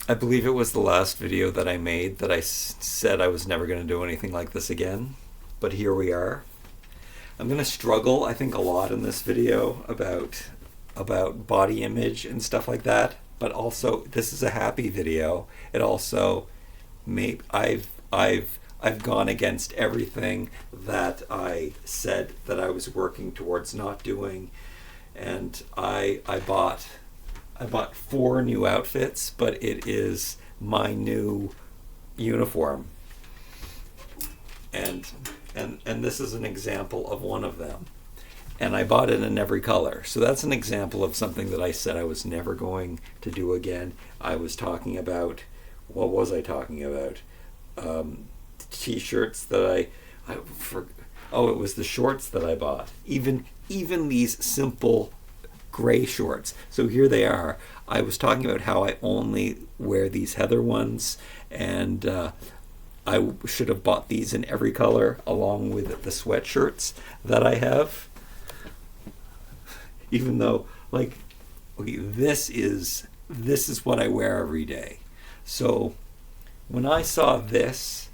I believe it was the last video that I made that said I was never going to do anything like this again. But here we are. I'm going to struggle, I think, a lot in this video about body image and stuff like that. But also, this is a happy video. It also may I've gone against everything that I said that I was working towards not doing, and I bought four new outfits, but it is my new uniform, and and this is an example of one of them. And I bought it in every color. So that's an example of something that I said I was never going to do again. I was talking about, what was I talking about? T-shirts that oh, it was the shorts that I bought. Even these simple gray shorts. So here they are. I was talking about how I only wear these heather ones, and I should have bought these in every color along with the sweatshirts that I have. Even though, like, okay, this is what I wear every day. So when I saw this,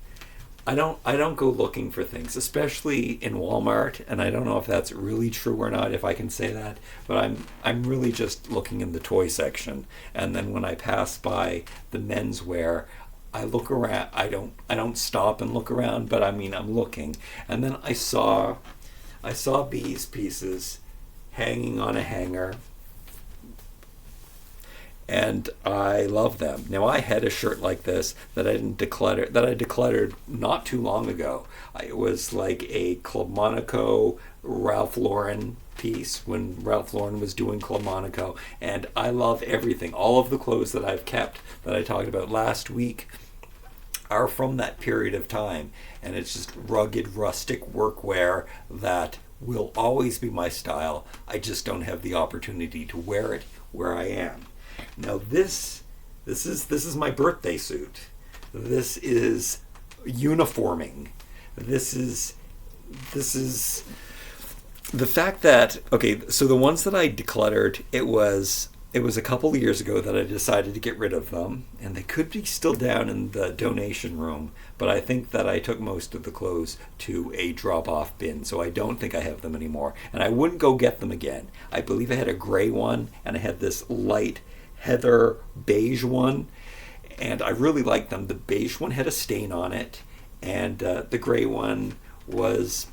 I don't go looking for things, especially in Walmart, and I don't know if that's really true or not, if I can say that, but I'm really just looking in the toy section. And then when I pass by the menswear, I look around. I don't stop and look around, but I mean I'm looking. And then I saw these pieces hanging on a hanger, and I love them. Now I had a shirt like this that I decluttered not too long ago. It was like a Club Monaco Ralph Lauren piece when Ralph Lauren was doing Club Monaco, and I love everything. All of the clothes that I've kept that I talked about last week are from that period of time, and it's just rugged, rustic workwear that will always be my style. I just don't have the opportunity to wear it where I am. Now this is my birthday suit. This is uniforming. This is the fact that, okay, so the ones that I decluttered, it was a couple of years ago that I decided to get rid of them, and they could be still down in the donation room, but I think that I took most of the clothes to a drop-off bin, so I don't think I have them anymore, and I wouldn't go get them again. I believe I had a gray one, and I had this light heather beige one, and I really liked them. The beige one had a stain on it, and the gray one was,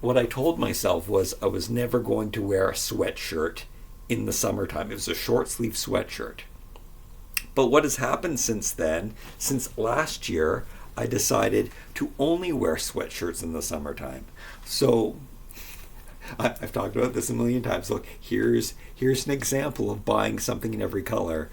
what I told myself was I was never going to wear a sweatshirt in the summertime. It was a short sleeve sweatshirt. But what has happened since then, since last year, I decided to only wear sweatshirts in the summertime. So I've talked about this a million times. Look, here's an example of buying something in every color.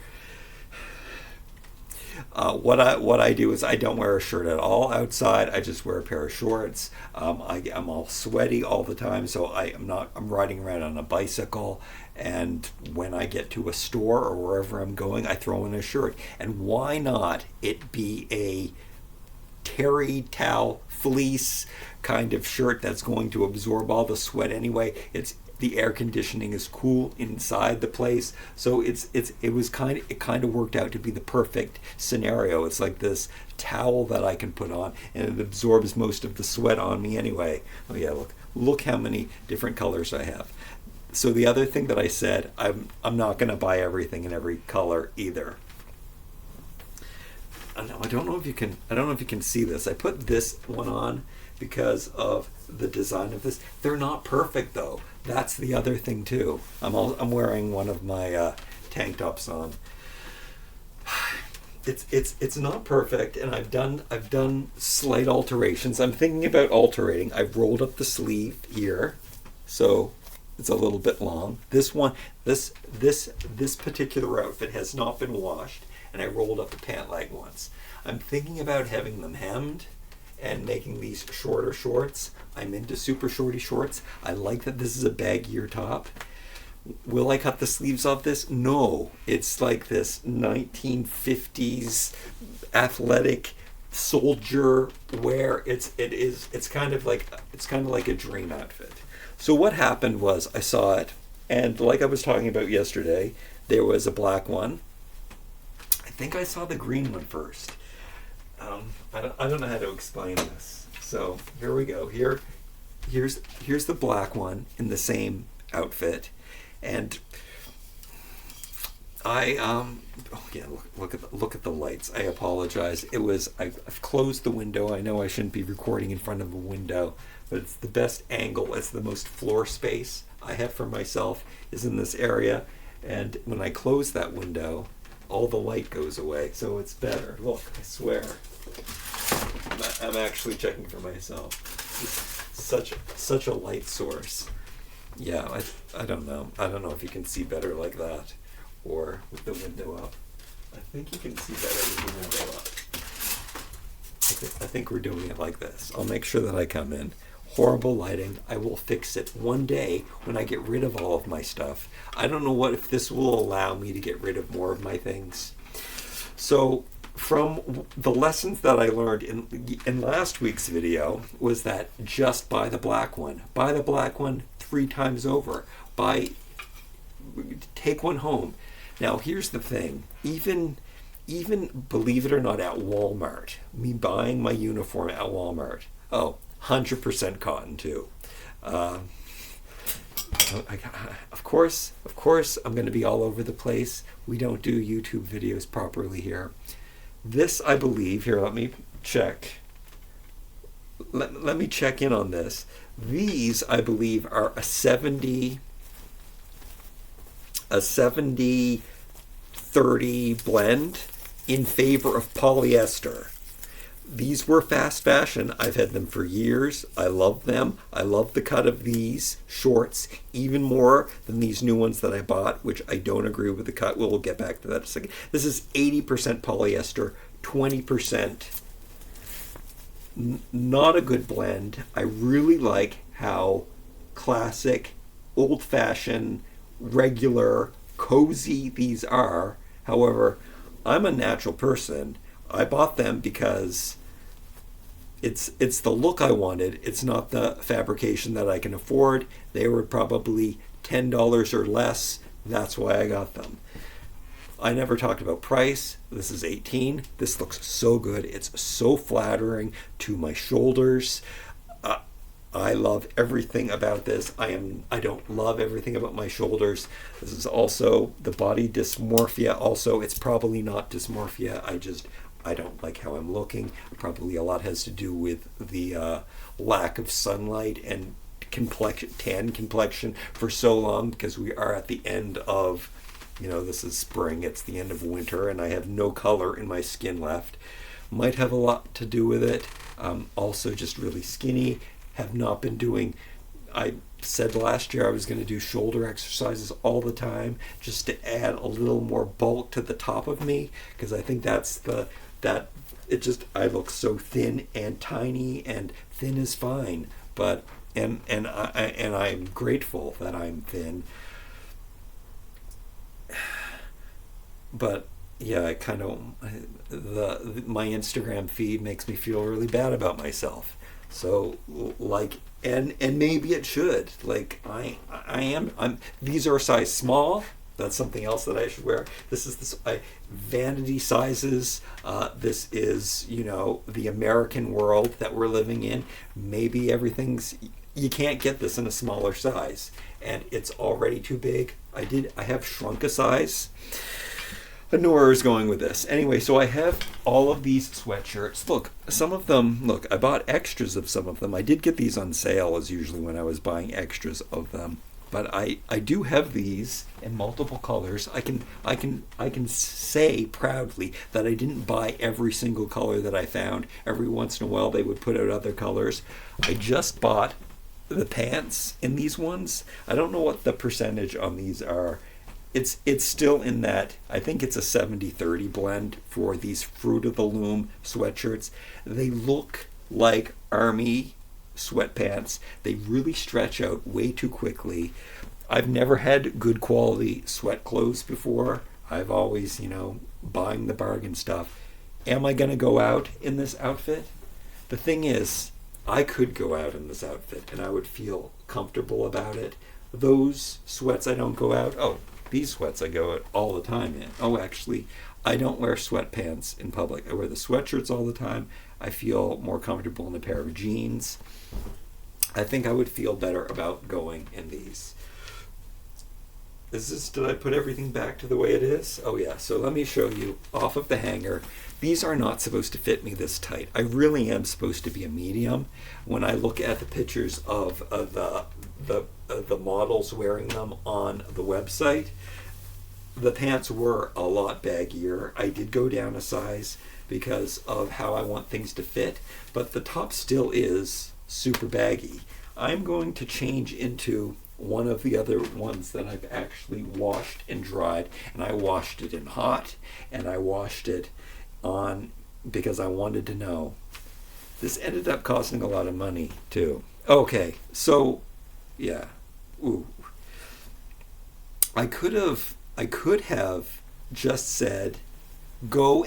What I do is I don't wear a shirt at all outside. I just wear a pair of shorts. I'm all sweaty all the time, so I'm riding around on a bicycle, and when I get to a store or wherever I'm going, I throw in a shirt. And why not it be a terry towel fleece kind of shirt that's going to absorb all the sweat anyway? The air conditioning is cool inside the place, so it kind of worked out to be the perfect scenario. It's like this towel that I can put on, and it absorbs most of the sweat on me anyway. Oh yeah, look how many different colors I have. So the other thing that I said, I'm not going to buy everything in every color either. I don't know if you can see this. I put this one on because of the design of this. They're not perfect though. That's the other thing too. I'm wearing one of my tank tops on. It's not perfect, and I've done slight alterations. I'm thinking about alterating. I've rolled up the sleeve here, so it's a little bit long. This particular outfit has not been washed, and I rolled up the pant leg once. I'm thinking about having them hemmed and making these shorter shorts. I'm into super shorty shorts. I like that this is a baggier top. Will I cut the sleeves off this? No. It's like this 1950s athletic soldier wear. It's kind of like a dream outfit. So what happened was I saw it, and like I was talking about yesterday, there was a black one. I think I saw the green one first. I don't know how to explain this. So here we go. Here's the black one in the same outfit, and look at the lights. I apologize. I've closed the window. I know I shouldn't be recording in front of a window, but it's the best angle. It's the most floor space I have for myself is in this area, and when I close that window, all the light goes away, so it's better. Look, I swear. I'm actually checking for myself. It's such a light source. Yeah, I don't know. I don't know if you can see better like that or with the window up. I think you can see better with the window up. I think we're doing it like this. I'll make sure that I come in. Horrible lighting. I will fix it one day when I get rid of all of my stuff. I don't know if this will allow me to get rid of more of my things. So from the lessons that I learned in last week's video was that just buy the black one. Buy the black one 3 times over. Take one home. Now here's the thing. Even believe it or not, at Walmart, me buying my uniform at Walmart. 100% cotton too. Of course, I'm going to be all over the place. We don't do YouTube videos properly here. This, I believe, here, let me check. Let me check in on this. These, I believe, are a 70-30 blend in favor of polyester. These were fast fashion. I've had them for years. I love them. I love the cut of these shorts even more than these new ones that I bought, which I don't agree with the cut. We'll get back to that in a second. This is 80% polyester, 20%. Not a good blend. I really like how classic, old-fashioned, regular, cozy these are. However, I'm a natural person. I bought them because it's the look I wanted. It's not the fabrication that I can afford. They were probably $10 or less. That's why I got them. I never talked about price. This is $18. This looks so good. It's so flattering to my shoulders. I love everything about this. I don't love everything about my shoulders. This is also the body dysmorphia. Also, it's probably not dysmorphia. I don't like how I'm looking. Probably a lot has to do with the lack of sunlight and tan complexion for so long, because we are at the end of, this is spring. It's the end of winter, and I have no color in my skin left. Might have a lot to do with it. Also, just really skinny. Have not been doing. I said last year I was going to do shoulder exercises all the time just to add a little more bulk to the top of me, because I think I look so thin and tiny, and thin is fine, but and I'm grateful that I'm thin, but yeah, I kind of my Instagram feed makes me feel really bad about myself. So and maybe it should. These are a size small. That's something else that I should wear. This is vanity sizes. This is, the American world that we're living in. Maybe you can't get this in a smaller size, and it's already too big. I have shrunk a size. I know where I was going with this. Anyway, so I have all of these sweatshirts. Look, some of them, I bought extras of some of them. I did get these on sale, as usually when I was buying extras of them. But I do have these in multiple colors. I can say proudly that I didn't buy every single color that I found. Every once in a while they would put out other colors. I just bought the pants in these ones. I don't know what the percentage on these are. It's still in that, I think it's a 70-30 blend for these Fruit of the Loom sweatshirts. They look like army sweatpants. They really stretch out way too quickly. I've never had good quality sweat clothes before. I've always, buying the bargain stuff. Am I going to go out in this outfit? The thing is, I could go out in this outfit and I would feel comfortable about it. Those sweats I don't go out. Oh, these sweats I go out all the time in. Oh, actually, I don't wear sweatpants in public. I wear the sweatshirts all the time. I feel more comfortable in a pair of jeans. I think I would feel better about going in these. Did I put everything back to the way it is? Oh yeah, so let me show you off of the hanger. These are not supposed to fit me this tight. I really am supposed to be a medium. When I look at the pictures of the models wearing them on the website, the pants were a lot baggier. I did go down a size because of how I want things to fit, but the top still is super baggy. I'm going to change into one of the other ones that I've actually washed and dried, and I washed it in hot, and I washed it on because I wanted to know. This ended up costing a lot of money too. Okay, so yeah, ooh, I could have just said, go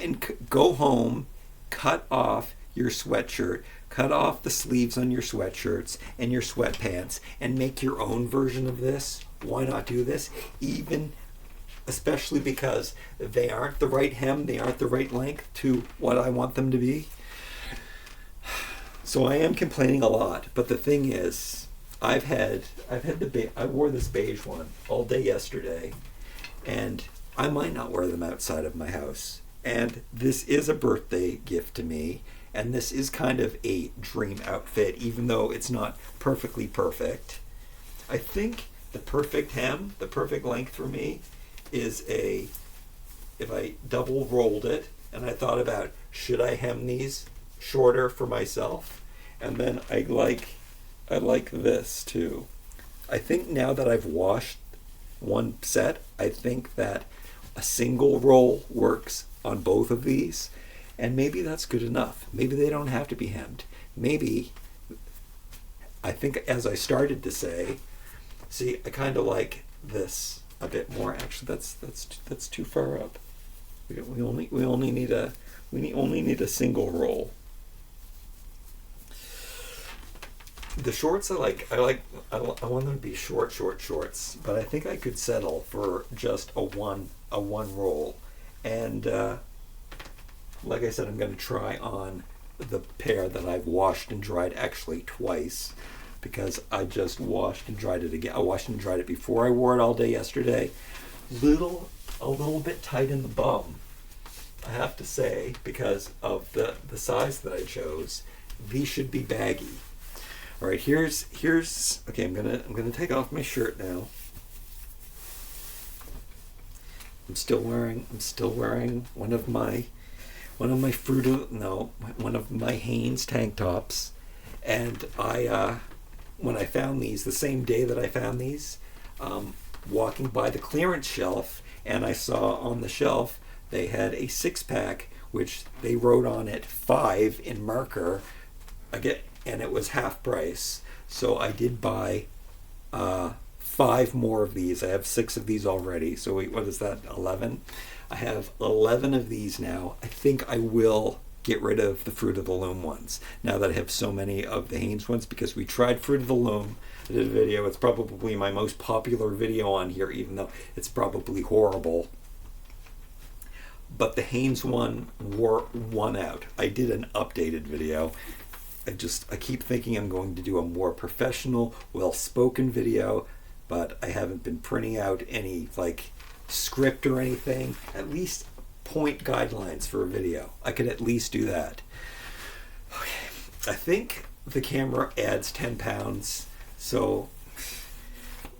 home, cut off your sweatshirt, cut off the sleeves on your sweatshirts and your sweatpants, and make your own version of this. Why not do this? Especially because they aren't the right hem, they aren't the right length to what I want them to be. So I am complaining a lot, but the thing is, I wore this beige one all day yesterday, and I might not wear them outside of my house. And this is a birthday gift to me, and this is kind of a dream outfit, even though it's not perfectly perfect. I think the perfect hem, the perfect length for me is if I double rolled it, and I thought about, should I hem these shorter for myself? And then I like this too. I think now that I've washed one set, I think that a single roll works on both of these, and maybe that's good enough. Maybe they don't have to be hemmed. Maybe, I think as I started to say, see, I kind of like this a bit more. Actually, that's too far up. We only need a single roll. The shorts I want them to be shorts, but I think I could settle for just a one roll. And like I said, I'm going to try on the pair that I've washed and dried actually twice, because I just washed and dried it again. I washed and dried it before I wore it all day yesterday. A little bit tight in the bum, I have to say, because of the size that I chose. These should be baggy. All right, here's okay. I'm gonna take off my shirt now. I'm still wearing one of my Hanes tank tops, and when I found these, the same day that I found these, walking by the clearance shelf, and I saw on the shelf they had a 6-pack, which they wrote on it 5 in marker. And it was half price. So I did buy 5 more of these. I have 6 of these already. So wait, what is that, 11? I have 11 of these now. I think I will get rid of the Fruit of the Loom ones now that I have so many of the Hanes ones, because we tried Fruit of the Loom. I did a video. It's probably my most popular video on here, even though it's probably horrible. But the Hanes one won out. I did an updated video. I keep thinking I'm going to do a more professional, well-spoken video, but I haven't been printing out any script or anything. At least point guidelines for a video. I could at least do that. Okay. I think the camera adds 10 pounds, so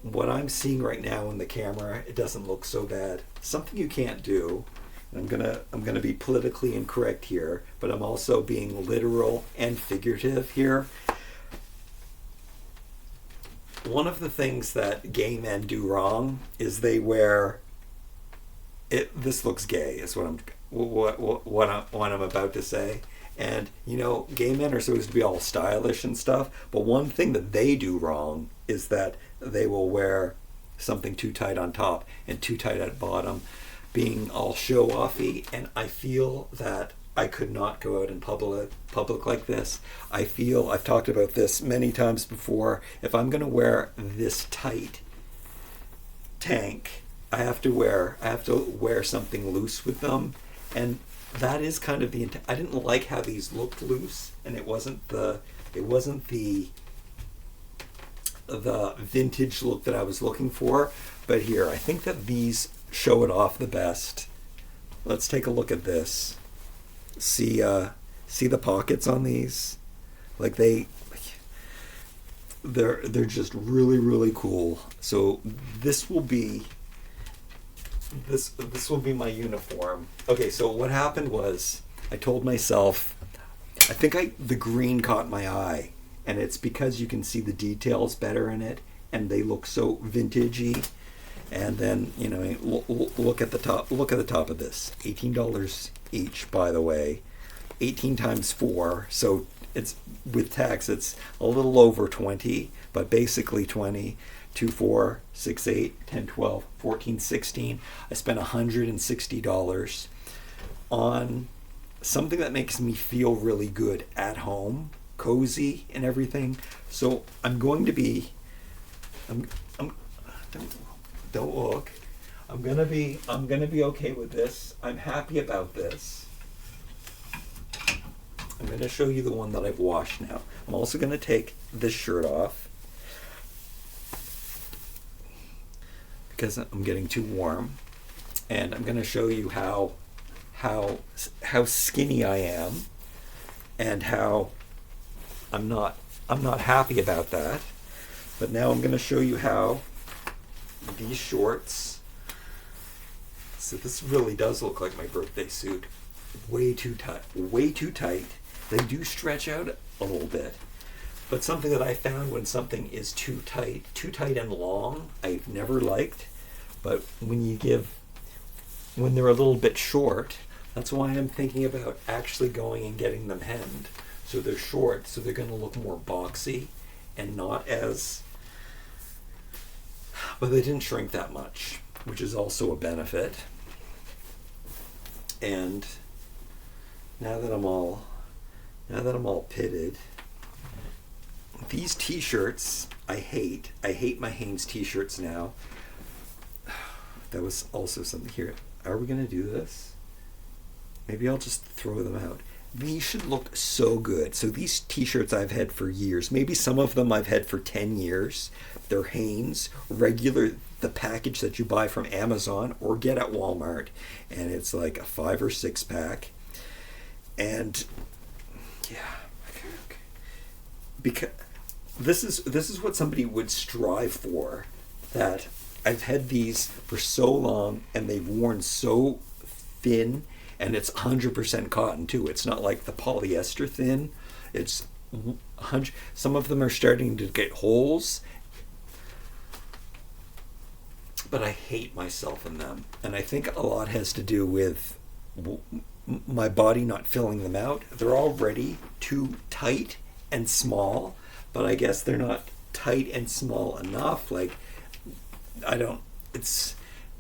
what I'm seeing right now in the camera, it doesn't look so bad. Something you can't do. I'm gonna be politically incorrect here, but I'm also being literal and figurative here. One of the things that gay men do wrong is they wear it. This looks gay, is what I'm about to say. And gay men are supposed to be all stylish and stuff, but one thing that they do wrong is that they will wear something too tight on top and too tight at bottom, being all show-offy, and I feel that I could not go out in public like this. I've talked about this many times before. If I'm going to wear this tight tank, I have to wear something loose with them, and that is kind of the I didn't like how these looked loose, and it wasn't the vintage look that I was looking for. But here, I think that these show it off the best. Let's take a look at this. See the pockets on these? Like they're just really, really cool. So this will be my uniform. Okay, so what happened was I told myself, I think the green caught my eye, and it's because you can see the details better in it, and they look so vintagey. And then, you know, look at the top. Look at the top of this. $18 each, by the way. 18 times 4, so it's with tax. It's a little over 20, but basically 20. 2, 4, 6, 8, 10, 12, 14, 16. I spent $160 on something that makes me feel really good at home, cozy and everything. So I'm going to be. Don't look. I'm gonna be okay with this. I'm happy about this. I'm gonna show you the one that I've washed now. I'm also gonna take this shirt off because I'm getting too warm, and I'm gonna show you how skinny I am, and how I'm not happy about that. But now I'm gonna show you how these shorts, so this really does look like my birthday suit. Way too tight. They do stretch out a little bit, but something that I found, when something is too tight and long, I've never liked. But when they're a little bit short, that's why I'm thinking about actually going and getting them hemmed. So they're short, so they're going to look more boxy and not as. But they didn't shrink that much, which is also a benefit. And now that I'm all pitted, these t-shirts I hate. I hate my Hanes t-shirts now. That was also something here. Are we gonna do this? Maybe I'll just throw them out. These should look so good. So these t-shirts I've had for years. Maybe some of them I've had for 10 years. They're Hanes, regular, the package that you buy from Amazon or get at Walmart. And it's like a 5 or 6 pack. And yeah, okay. Because this is what somebody would strive for. That I've had these for so long, and they've worn so thin. And it's 100% cotton too. It's not like the polyester thin. It's 100. Some of them are starting to get holes, but I hate myself in them. And I think a lot has to do with my body not filling them out. They're already too tight and small, but I guess they're not tight and small enough. Like,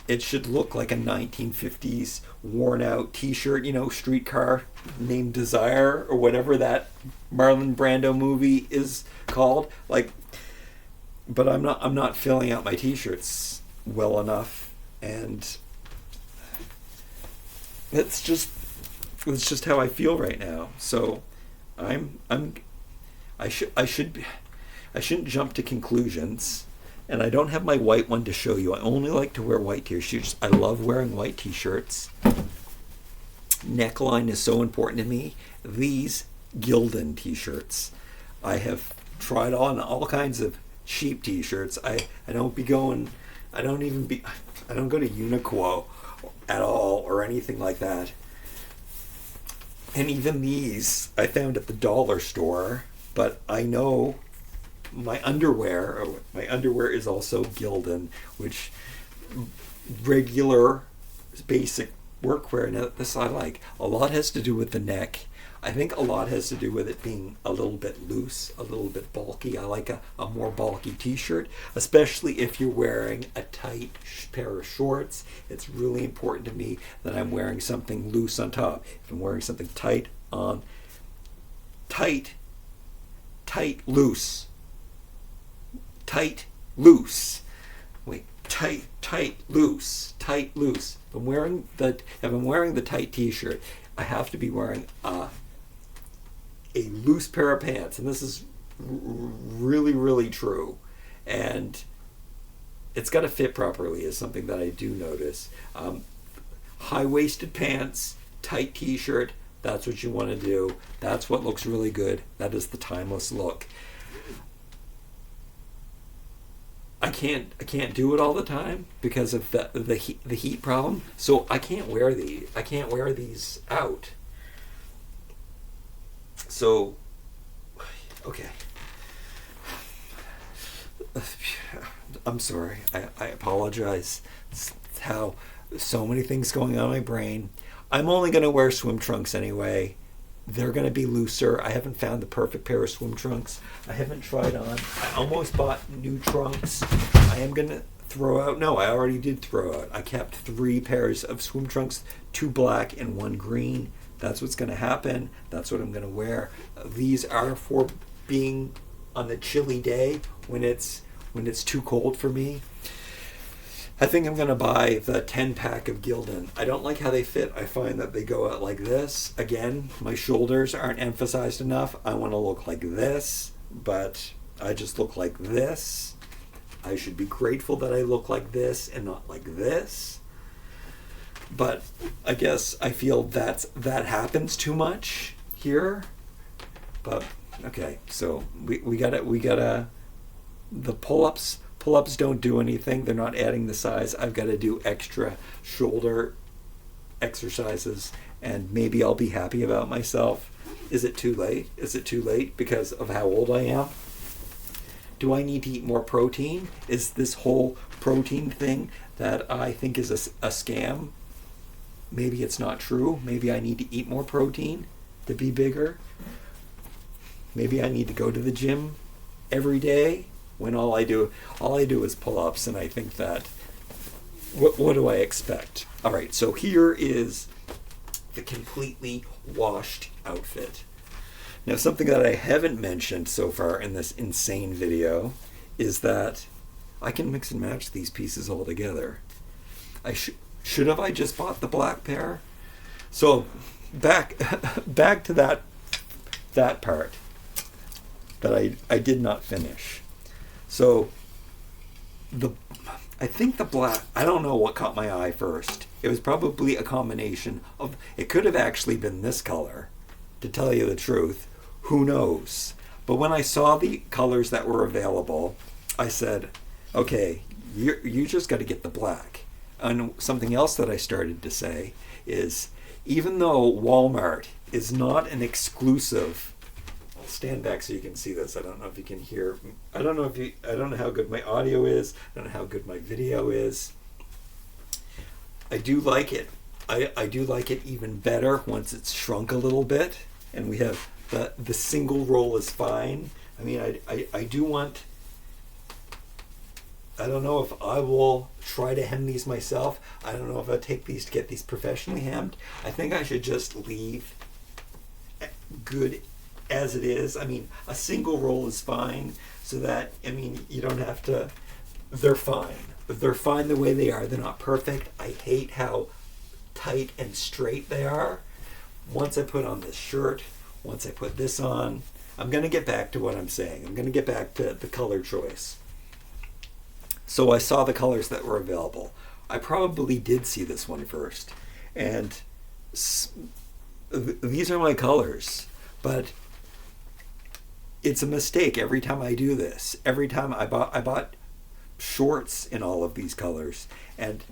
it should look like a 1950s worn out t-shirt, streetcar named Desire, or whatever that Marlon Brando movie is called. Like, but I'm not filling out my t-shirts well enough, and it's just how I feel right now. So I shouldn't jump to conclusions. And I don't have my white one to show you. I only like to wear white t-shirts. I love wearing white t-shirts. Neckline is so important to me. These Gildan t-shirts. I have tried on all kinds of cheap t-shirts. I don't go to Uniqlo at all or anything like that. And even these I found at the dollar store, but I know my underwear is also Gildan, which regular basic workwear. Now this I like. A lot has to do with the neck. I think a lot has to do with it being a little bit loose, a little bit bulky. I like a more bulky t-shirt, especially if you're wearing a tight pair of shorts. It's really important to me that I'm wearing something loose on top. If I'm wearing something tight, loose. Tight, loose. Wait, tight, loose, tight, loose. If I'm wearing the tight t-shirt, I have to be wearing a loose pair of pants, and this is really, really true. And it's got to fit properly is something that I do notice. High-waisted pants, tight t-shirt, that's what you want to do. That's what looks really good. That is the timeless look. I can't do it all the time because of the heat problem. So I can't wear these out. So okay. I'm sorry. I apologize. It's how so many things going on in my brain. I'm only going to wear swim trunks anyway. They're going to be looser. I haven't found the perfect pair of swim trunks. I haven't tried on. I almost bought new trunks. I am going to throw out. No, I already did throw out. I kept 3 pairs of swim trunks, 2 black and 1 green. That's what's going to happen. That's what I'm going to wear. These are for being on a chilly day when it's too cold for me. I think I'm going to buy the 10-pack of Gildan. I don't like how they fit. I find that they go out like this. Again, my shoulders aren't emphasized enough. I want to look like this, but I just look like this. I should be grateful that I look like this and not like this. But I guess I feel that happens too much here. But okay, so we gotta the pull-ups don't do anything. They're not adding the size. I've got to do extra shoulder exercises, and maybe I'll be happy about myself. Is it too late? Is it too late because of how old I am? Do I need to eat more protein? Is this whole protein thing that I think is a scam? Maybe it's not true. Maybe I need to eat more protein to be bigger. Maybe I need to go to the gym every day when all I do is pull-ups, and I think that what do I expect? All right, so here is the completely washed outfit. Now, something that I haven't mentioned so far in this insane video is that I can mix and match these pieces all together. Should have I just bought the black pair? So back to that part that I did not finish. So I think the black, I don't know what caught my eye first. It was probably a combination of, it could have actually been this color, to tell you the truth. Who knows? But when I saw the colors that were available, I said, okay, you just got to get the black. And something else that I started to say is, even though Walmart is not an exclusive, I'll stand back so you can see this. I don't know if you can hear. I don't know how good my audio is. I don't know how good my video is. I do like it. I do like it even better once it's shrunk a little bit, and we have the single roll is fine. I mean, I do want. I don't know if I will try to hem these myself. I don't know if I'll take these to get these professionally hemmed. I think I should just leave good as it is. I mean, a single roll is fine, so that, I mean, you don't have to, they're fine. They're fine the way they are. They're not perfect. I hate how tight and straight they are. Once I put on this shirt, once I put this on, I'm going to get back to what I'm saying. I'm going to get back to the color choice. So I saw the colors that were available. I probably did see this one first. And these are my colors. But it's a mistake every time I do this. Every time I bought shorts in all of these colors. And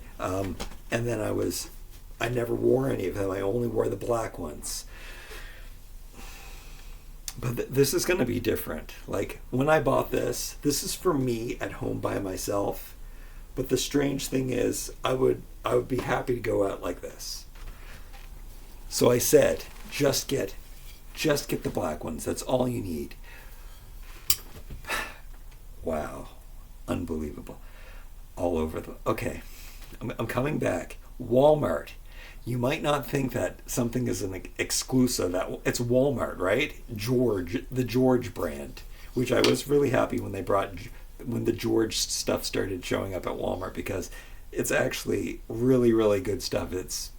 then I never wore any of them. I only wore the black ones. But this is going to be different. Like, when I bought this is for me at home by myself. But the strange thing is, I would be happy to go out like this. So I said, just get the black ones. That's all you need. Wow. Unbelievable. All over Okay. I'm coming back. Walmart. You might not think that something is an exclusive. It's Walmart, right? The George brand, which I was really happy when they brought when the George stuff started showing up at Walmart, because it's actually really, really good stuff. It's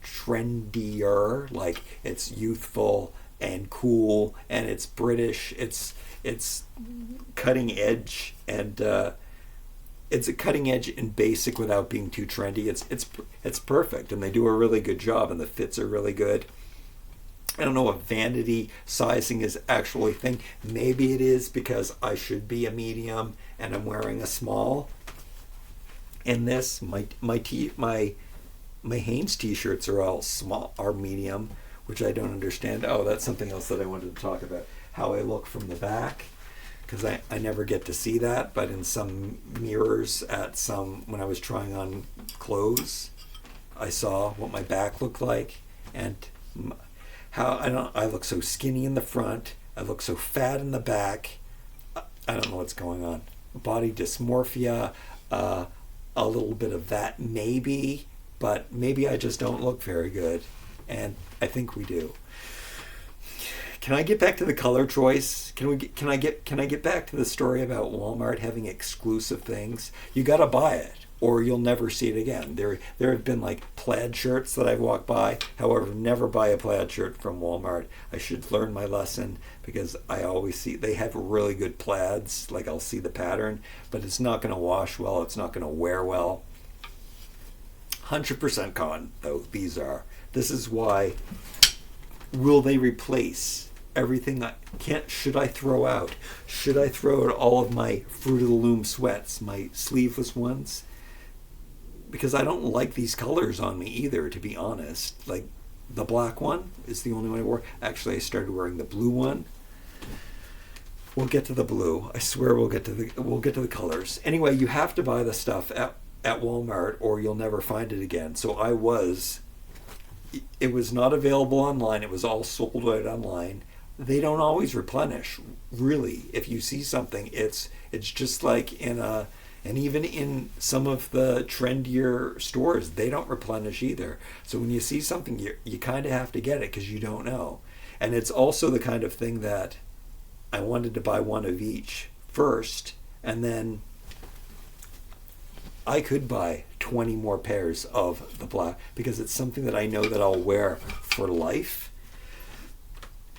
trendier, like it's youthful and cool, and it's British. It's cutting edge, and it's a cutting edge and basic without being too trendy. It's perfect, and they do a really good job, and the fits are really good. I don't know if vanity sizing is actually a thing. Maybe it is, because I should be a medium and I'm wearing a small. And this, my Hanes t-shirts are all small, are medium, which I don't understand. Oh, that's something else that I wanted to talk about. How I look from the back, because I never get to see that, but in some mirrors when I was trying on clothes, I saw what my back looked like, and how I look so skinny in the front, I look so fat in the back. I don't know what's going on. Body dysmorphia, a little bit of that maybe, but maybe I just don't look very good, and I think we do. Can I get back to the color choice? Can I get back to the story about Walmart having exclusive things? You got to buy it, or you'll never see it again. There have been like plaid shirts that I've walked by. However, never buy a plaid shirt from Walmart. I should learn my lesson, because I always see they have really good plaids. Like, I'll see the pattern, but it's not going to wash well. It's not going to wear well. 100% cotton, though, these are. This is why. Will they replace everything should I throw out? Should I throw out all of my Fruit of the Loom sweats, my sleeveless ones? Because I don't like these colors on me either, to be honest. Like, the black one is the only one I wore. Actually, I started wearing the blue one. We'll get to the blue. I swear we'll get to the colors. Anyway, you have to buy the stuff at Walmart, or you'll never find it again. So it was not available online. It was all sold out online. They don't always replenish, really. If you see something, it's just like and even in some of the trendier stores, they don't replenish either. So when you see something, you kind of have to get it, because you don't know. And it's also the kind of thing that I wanted to buy one of each first, and then I could buy 20 more pairs of the black, because it's something that I know that I'll wear for life.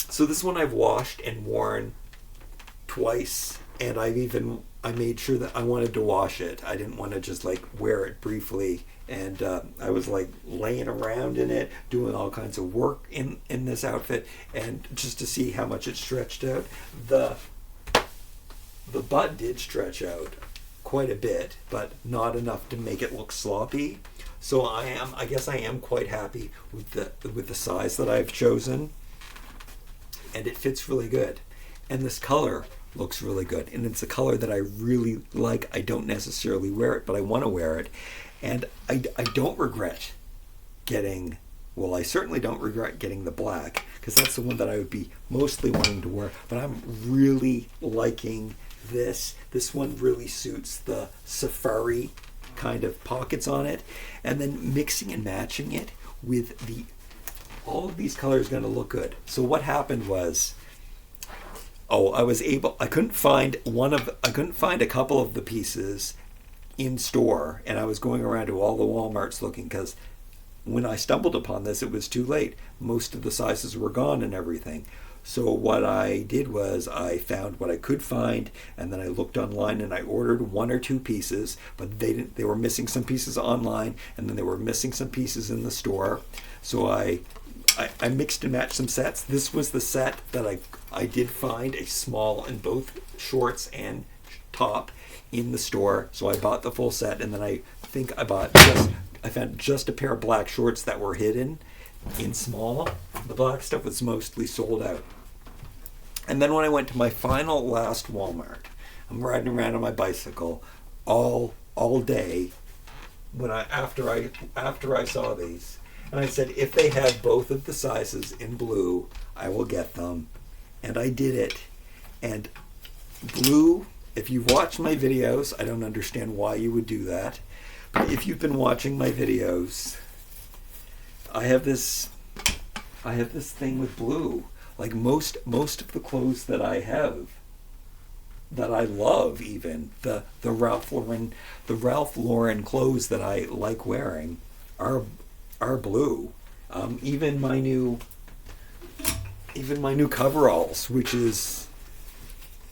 So this one I've washed and worn twice, and I made sure that I wanted to wash it. I didn't want to just like wear it briefly, and I was like laying around in it, doing all kinds of work in this outfit, and just to see how much it stretched out. The butt did stretch out quite a bit, but not enough to make it look sloppy. So I guess I am quite happy with the size that I've chosen, and it fits really good. And this color looks really good, and it's a color that I really like. I don't necessarily wear it, but I want to wear it, and I don't regret getting. Well, I certainly don't regret getting the black, because that's the one that I would be mostly wanting to wear. But I'm really liking this. This one really suits the safari kind of pockets on it, and then mixing and matching it with all of these colors are going to look good. So what happened was, I couldn't find a couple of the pieces in store, and I was going around to all the Walmarts looking, because when I stumbled upon this, it was too late. Most of the sizes were gone and everything. So what I did was I found what I could find, and then I looked online and I ordered one or two pieces, but they were missing some pieces online, and then they were missing some pieces in the store. So I mixed and matched some sets. This was the set that I did find a small in both shorts and top in the store. So I bought the full set, and then I think I found just a pair of black shorts that were hidden in small. The black stuff was mostly sold out. And then when I went to my last Walmart, I'm riding around on my bicycle all day after I saw these. And I said, if they have both of the sizes in blue, I will get them. And I did it. And blue, if you've watched my videos, I don't understand why you would do that. But if you've been watching my videos, I have this thing with blue. Like most of the clothes that I have that I love, even the Ralph Lauren clothes that I like wearing are blue. Even my new coveralls, which is,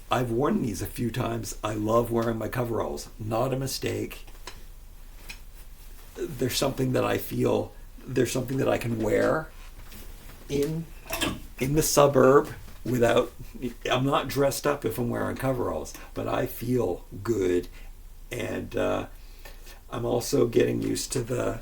I've worn these a few times. I love wearing my coveralls. Not a mistake. There's something that I feel. There's something that I can wear in the suburb without. I'm not dressed up if I'm wearing coveralls, but I feel good, and I'm also getting used to the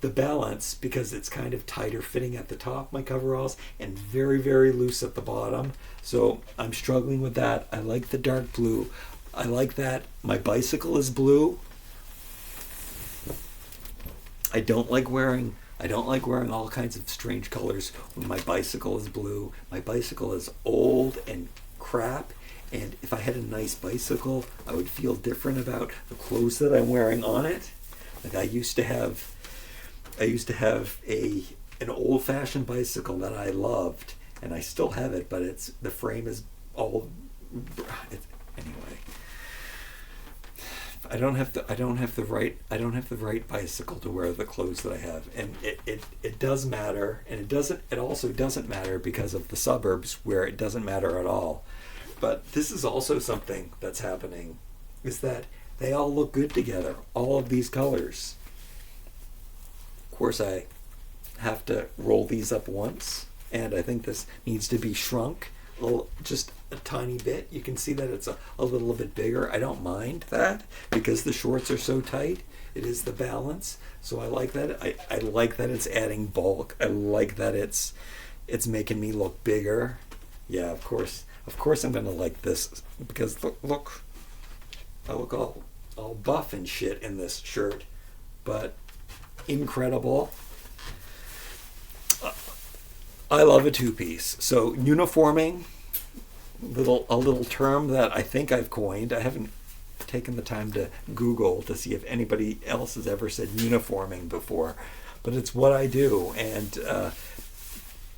balance, because it's kind of tighter fitting at the top, my coveralls, and very, very loose at the bottom. So I'm struggling with that. I like the dark blue. I like that my bicycle is blue. I don't like wearing all kinds of strange colors when my bicycle is blue. My bicycle is old and crap, and if I had a nice bicycle, I would feel different about the clothes that I'm wearing on it. Like I used to have an old-fashioned bicycle that I loved, and I still have it, but the frame is all anyway. I don't have the right bicycle to wear the clothes that I have, and it does matter, and it also doesn't matter because of the suburbs where it doesn't matter at all. But this is also something that's happening, is that they all look good together, all of these colors. Of course, I have to roll these up once, and I think this needs to be shrunk just a tiny bit. You can see that it's a little bit bigger. I don't mind that because the shorts are so tight. It is the balance. So I like that. I like that it's adding bulk. I like that it's making me look bigger. Yeah, of course I'm gonna like this, because look, I look all buff and shit in this shirt, but incredible. I love a two-piece. So uniforming, a little term that I think I've coined. I haven't taken the time to Google to see if anybody else has ever said uniforming before, but it's what I do. And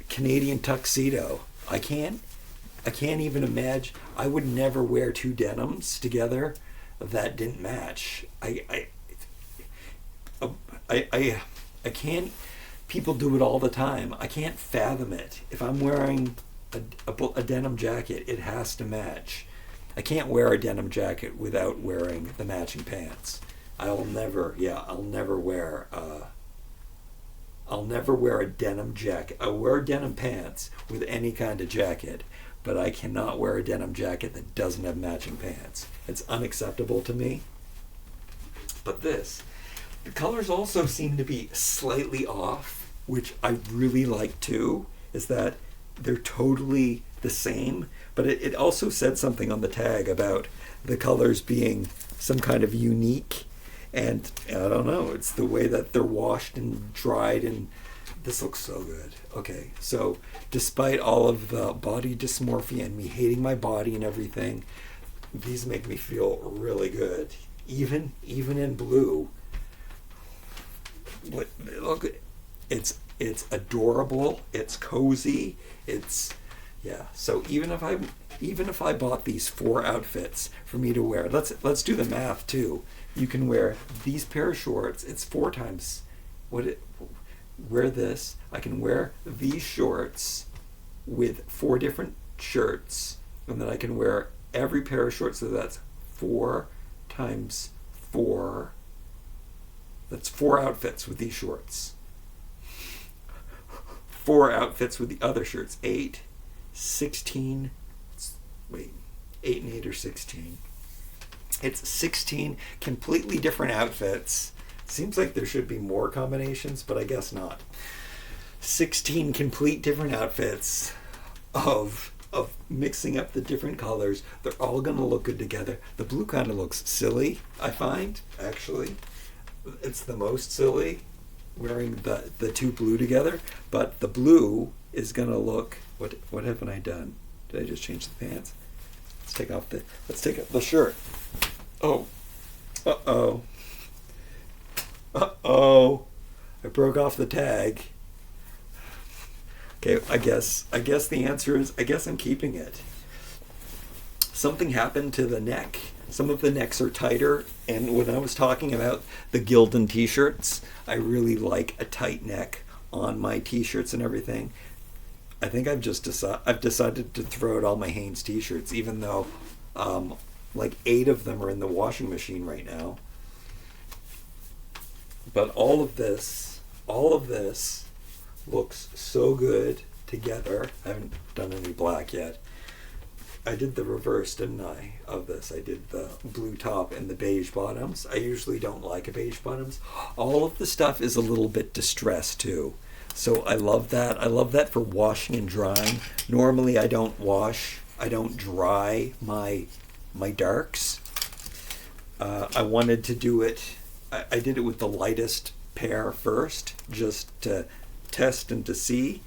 Canadian tuxedo. I can't even imagine. I would never wear two denims together that didn't match. I can't. People do it all the time. I can't fathom it. If I'm wearing a denim jacket, it has to match. I can't wear a denim jacket without wearing the matching pants. I'll never wear a denim jacket. I wear denim pants with any kind of jacket, but I cannot wear a denim jacket that doesn't have matching pants. It's unacceptable to me. But the colors also seem to be slightly off, which I really like too, is that they're totally the same, but it also said something on the tag about the colors being some kind of unique, and I don't know, it's the way that they're washed and dried, and this looks so good. Okay, so despite all of the body dysmorphia and me hating my body and everything, these make me feel really good, even in blue. Look, it's adorable. It's cozy. So even if I bought these 4 outfits for me to wear, let's do the math too. You can wear these pair of shorts. It's 4 times wear this. I can wear these shorts with 4 different shirts, and then I can wear every pair of shorts. So that's 4 times 4. That's 4 outfits with these shorts. 4 outfits with the other shirts. 8, 16. Wait, 8 and 8 are 16. It's 16 completely different outfits. Seems like there should be more combinations, but I guess not. 16 complete different outfits of mixing up the different colors. They're all going to look good together. The blue kind of looks silly, I find, actually. It's the most silly, wearing the 2 blue together, but the blue is going to look, what haven't I done? Did I just change the pants? Let's take off the shirt. Oh. Uh-oh. I broke off the tag. Okay, I guess the answer is, I guess I'm keeping it. something happened to the neck. Some of the necks are tighter, and when I was talking about the Gildan t-shirts, I really like a tight neck on my t-shirts and everything. I think I've decided to throw out all my Hanes t-shirts, even though like 8 of them are in the washing machine right now. But all of this looks so good together. I haven't done any black yet. I did the reverse, didn't I, of this? I did the blue top and the beige bottoms. I usually don't like a beige bottoms. All of the stuff is a little bit distressed too. So I love that. I love that for washing and drying. Normally I don't dry my darks. I wanted to do it, I did it with the lightest pair first, just to test and to see.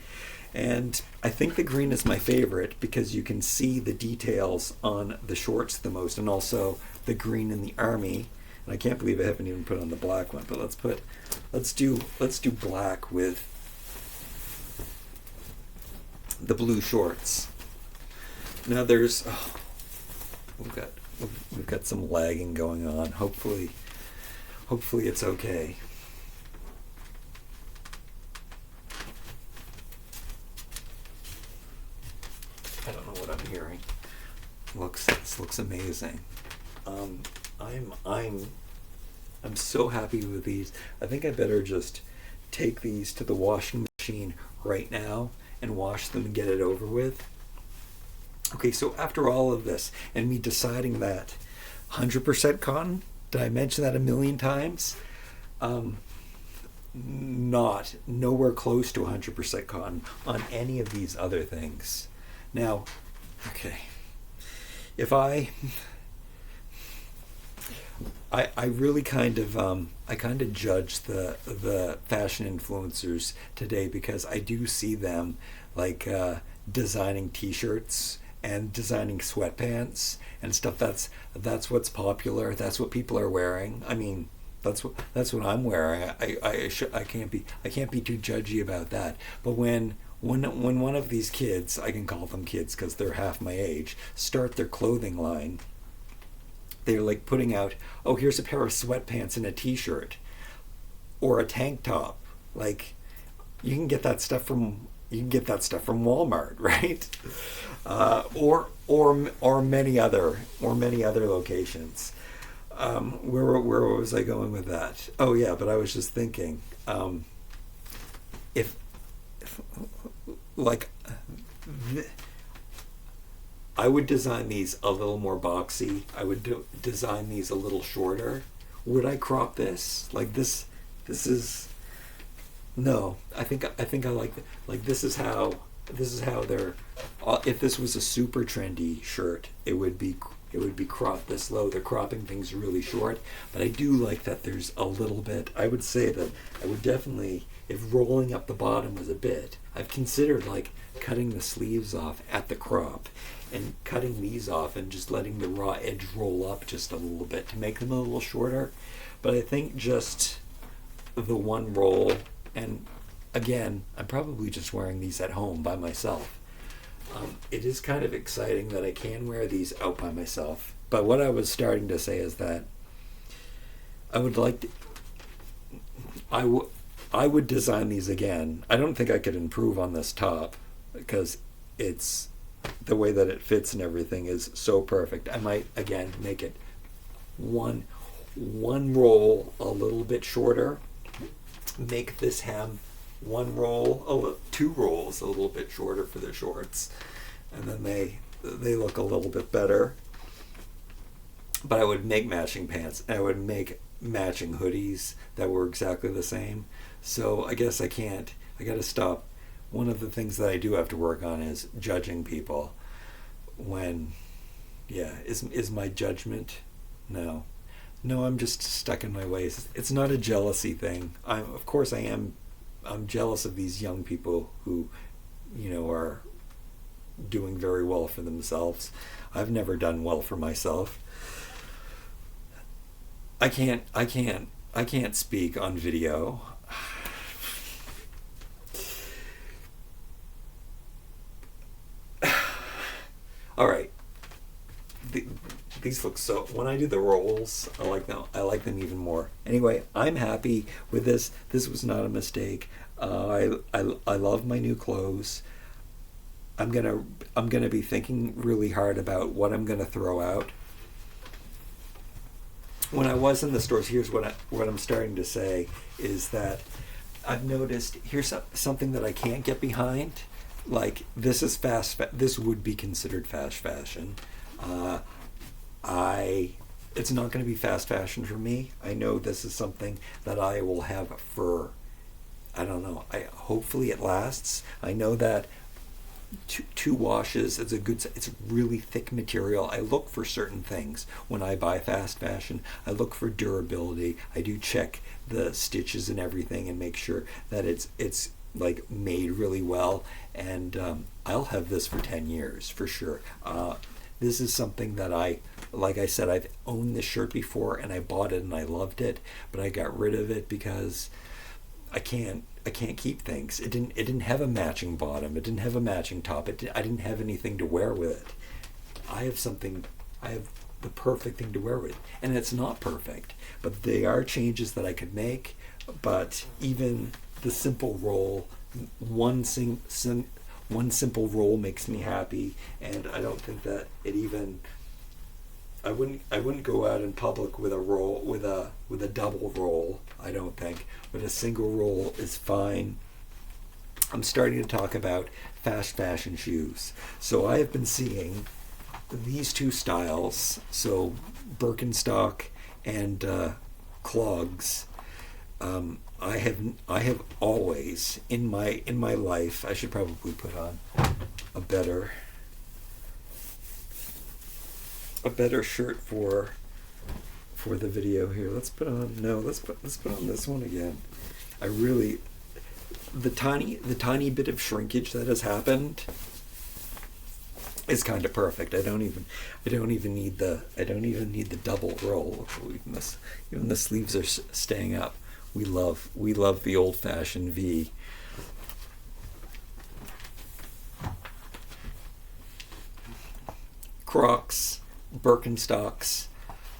And I think the green is my favorite because you can see the details on the shorts the most, and also the green in the army. And I can't believe I haven't even put on the black one, but let's do black with the blue shorts. Now we've got some lagging going on. Hopefully it's okay. I don't know what I'm hearing. This looks amazing. I'm so happy with these. I think I better just take these to the washing machine right now and wash them and get it over with. Okay, so after all of this and me deciding that 100% cotton, did I mention that a million times? Not nowhere close to 100% cotton on any of these other things. Now, okay, if I really kind of judge the fashion influencers today because I do see them like designing t-shirts and designing sweatpants and stuff. That's what's popular. That's what people are wearing. I mean, that's what I'm wearing. I can't be too judgy about that. But when one of these kids, I can call them kids because they're half my age, start their clothing line, they're like putting out, oh, here's a pair of sweatpants and a t-shirt or a tank top. Like, you can get that stuff from Walmart, right? Or many other locations. Where was I going with that? Oh yeah, but I was just thinking, if like, I would design these a little more boxy. I would design these a little shorter. Would I crop this? Like this is, no. I think I like this is how they're. If this was a super trendy shirt, it would be cropped this low. They're cropping things really short, but I do like that there's a little bit. I would say that I would definitely, if rolling up the bottom was a bit, I've considered like cutting the sleeves off at the crop and cutting these off and just letting the raw edge roll up just a little bit to make them a little shorter. But I think just the one roll, and again, I'm probably just wearing these at home by myself. It is kind of exciting that I can wear these out by myself. But what I was starting to say is that I would like to, I would design these again. I don't think I could improve on this top because it's the way that it fits and everything is so perfect. I might again make it one roll a little bit shorter, make this hem two rolls a little bit shorter for the shorts, and then they look a little bit better. But I would make matching pants, and I would make matching hoodies that were exactly the same. So I guess I gotta stop. One of the things that I do have to work on is judging people. Is my judgment? No, I'm just stuck in my ways. It's not a jealousy thing. I'm jealous of these young people who, are doing very well for themselves. I've never done well for myself. I can't speak on video. All right. these look so. When I do the rolls, I like them. I like them even more. Anyway, I'm happy with this. This was not a mistake. I love my new clothes. I'm gonna be thinking really hard about what I'm gonna throw out. When I was in the stores, here's what I'm starting to say is that I've noticed here's something that I can't get behind. Like this is this would be considered fast fashion. It's not going to be fast fashion for me. I know this is something that I will have for, I don't know. Hopefully it lasts. I know that two washes, it's really thick material. I look for certain things when I buy fast fashion. I look for durability. I do check the stitches and everything and make sure that it's like made really well. And I'll have this for 10 years for sure. This is something that like I said, I've owned this shirt before and I bought it and I loved it, but I got rid of it because I can't keep things. It didn't have a matching bottom. It didn't have a matching top. I didn't have anything to wear with it. I have the perfect thing to wear with it. And it's not perfect, but they are changes that I could make. But even the simple roll, one simple roll makes me happy, and I don't think that it even. I wouldn't go out in public with a roll with a double roll. I don't think, but a single roll is fine. I'm starting to talk about fast fashion shoes. So I have been seeing these two styles. So Birkenstock and clogs. I have always in my life. I should probably put on a better shirt for the video here. Let's put on this one again. I really the tiny bit of shrinkage that has happened is kind of perfect. I don't even need the double roll. Even the sleeves are staying up. We love the old-fashioned V. Crocs, Birkenstocks,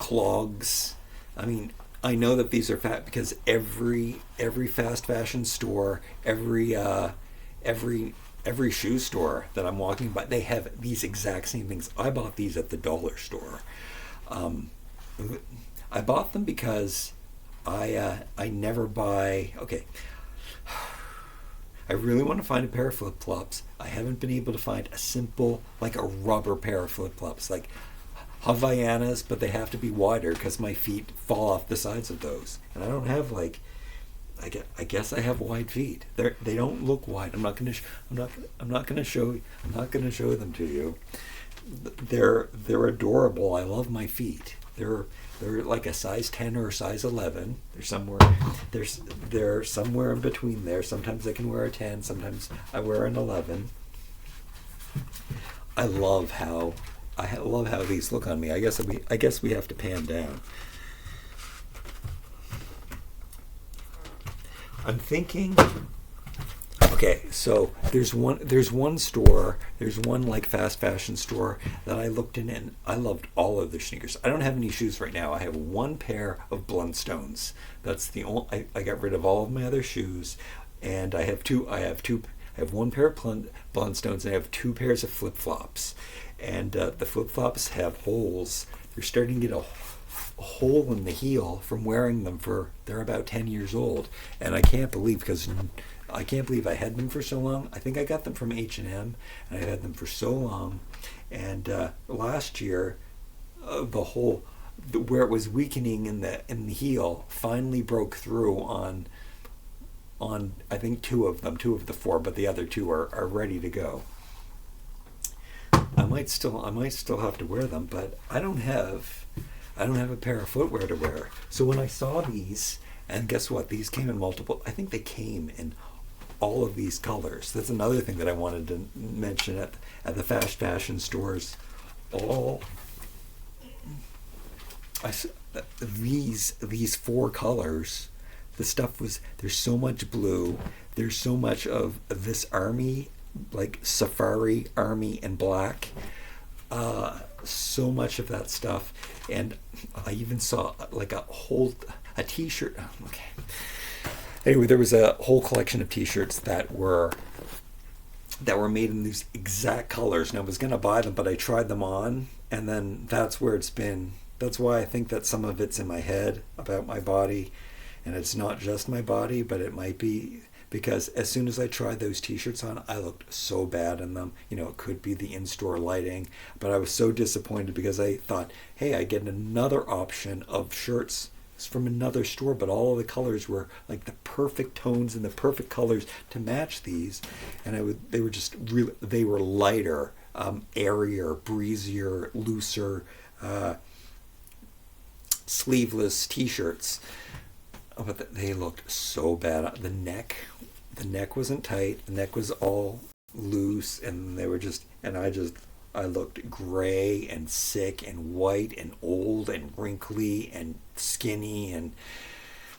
clogs. I mean, I know that these are fat because every fast fashion store, every shoe store that I'm walking by, they have these exact same things. I bought these at the dollar store. I bought them because I never buy. Okay, I really want to find a pair of flip-flops. I haven't been able to find a simple, like a rubber pair of flip-flops, like Havaianas, but they have to be wider because my feet fall off the sides of those, and I don't have like. I guess I have wide feet. They don't look wide. I'm not gonna show them to you. They're adorable. I love my feet. They're like a size 10 or a size 11. They're somewhere in between there. Sometimes I can wear a 10. Sometimes I wear an 11. I love how these look on me. I guess we have to pan down. I'm thinking. Okay, so there's one like fast fashion store that I looked in and I loved all of their sneakers. I don't have any shoes right now. I have one pair of Blundstones. That's the only. I got rid of all of my other shoes, and I have one pair of Blundstones and I have two pairs of flip flops, and the flip flops have holes. They're starting to get a hole in the heel from wearing them they're about 10 years old, and I can't believe I had them for so long. I think I got them from H&M, and I had them for so long, and last year where it was weakening in the heel finally broke through on I think two of the four, but the other two are ready to go. I might still have to wear them, but I don't have a pair of footwear to wear. So when I saw these, and guess what? These came in multiple. I think they came in all of these colors. That's another thing that I wanted to mention at the fast fashion stores. These four colors. The stuff there's so much blue. There's so much of this army, like safari, army, and black. So much of that stuff, and I even saw like a T-shirt. Okay. Anyway, there was a whole collection of T-shirts that were made in these exact colors, and I was gonna buy them, but I tried them on, and then that's where it's been. That's why I think that some of it's in my head about my body, and it's not just my body, but it might be because as soon as I tried those T-shirts on, I looked so bad in them. It could be the in-store lighting, but I was so disappointed because I thought, hey, I get another option of shirts from another store, but all of the colors were like the perfect tones and the perfect colors to match these, and they were just really, they were lighter, airier, breezier, looser, sleeveless T-shirts. Oh, but they looked so bad. The neck wasn't tight. The neck was all loose, and they were just, and I looked gray and sick and white and old and wrinkly and skinny, and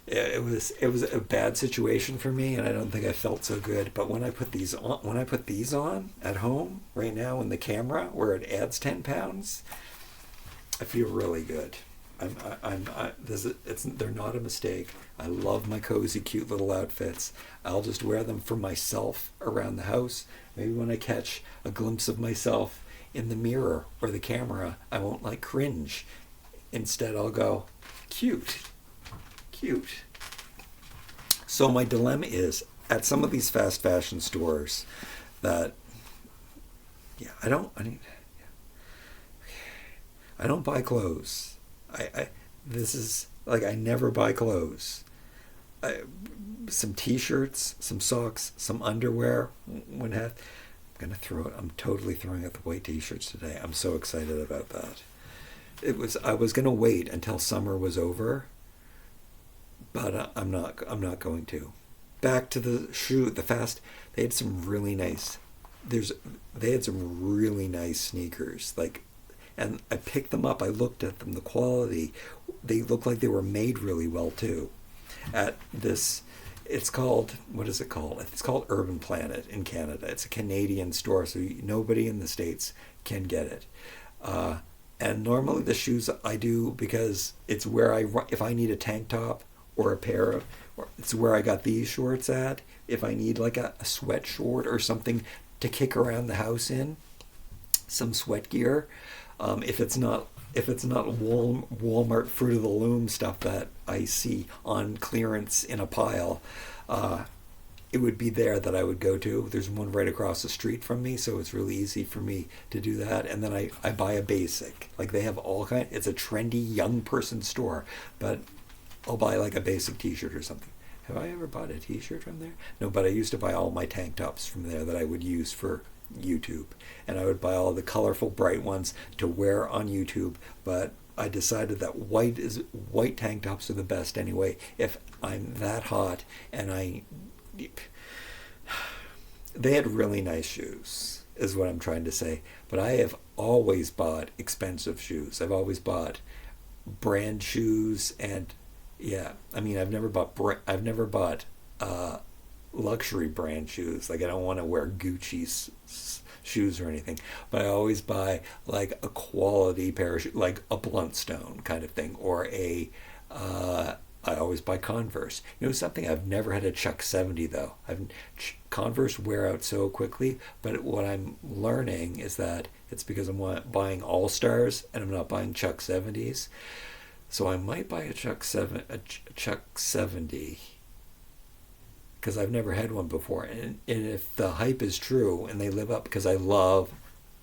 it was a bad situation for me, and I don't think I felt so good. But when I put these on at home right now in the camera where it adds 10 pounds, I feel really good. They're not a mistake. I love my cozy, cute little outfits. I'll just wear them for myself around the house. Maybe when I catch a glimpse of myself in the mirror or the camera, I won't like cringe. Instead, I'll go, cute. So my dilemma is at some of these fast fashion stores that, yeah, I don't buy clothes. This is like, I never buy clothes. Some T-shirts, some socks, some underwear. I'm totally throwing out the white T-shirts today. I'm so excited about that. I was gonna wait until summer was over, but I'm not going to. Back to the shoe, they had some really nice. They had some really nice sneakers, and I picked them up. I looked at them. The quality, they looked like they were made really well too. At this, it's called, what is it called? It's called Urban Planet in Canada. It's a Canadian store, so nobody in the States can get it. And normally the shoes I do because it's where if I need a tank top or it's where I got these shorts at. If I need like a sweat short or something to kick around the house in, some sweat gear. If it's not Walmart Fruit of the Loom stuff that I see on clearance in a pile, it would be there that I would go to. There's one right across the street from me, so it's really easy for me to do that. And then I buy a basic. Like they have it's a trendy young person store, but I'll buy like a basic T-shirt or something. Have I ever bought a T-shirt from there? No, but I used to buy all my tank tops from there that I would use for YouTube, and I would buy all the colorful bright ones to wear on YouTube, but I decided that white tank tops are the best anyway if I'm that hot. And they had really nice shoes is what I'm trying to say, but I have always bought expensive shoes. I've always bought brand shoes, and yeah, I mean, I've never bought luxury brand shoes. Like I don't want to wear Gucci's shoes or anything, but I always buy like a quality pair of shoes, like a Bluntstone kind of thing, or I always buy Converse. Something, I've never had a Chuck 70 though. Converse wear out so quickly, but what I'm learning is that it's because I'm buying All Stars and I'm not buying Chuck 70s. So I might buy a Chuck 70 because I've never had one before. And if the hype is true and they live up, because I love,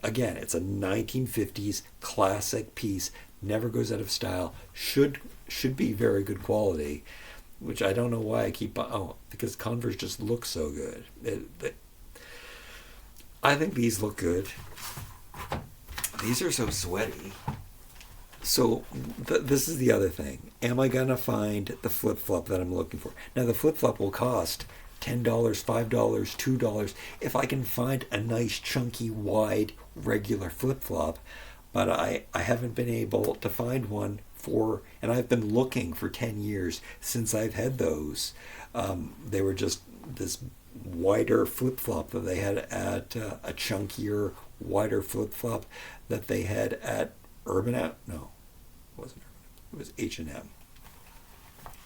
again, it's a 1950s classic piece, never goes out of style, should be very good quality, which I don't know why I keep buying. Oh, because Converse just looks so good. I think these look good. These are so sweaty. So this is the other thing. Am I going to find the flip-flop that I'm looking for? Now, the flip-flop will cost $10, $5, $2 if I can find a nice, chunky, wide, regular flip-flop. But I haven't been able to find one and I've been looking for 10 years since I've had those. They were just this wider flip-flop that they had at a chunkier, wider flip flop that they had at Urban Out. No, it wasn't Urban. It was H&M.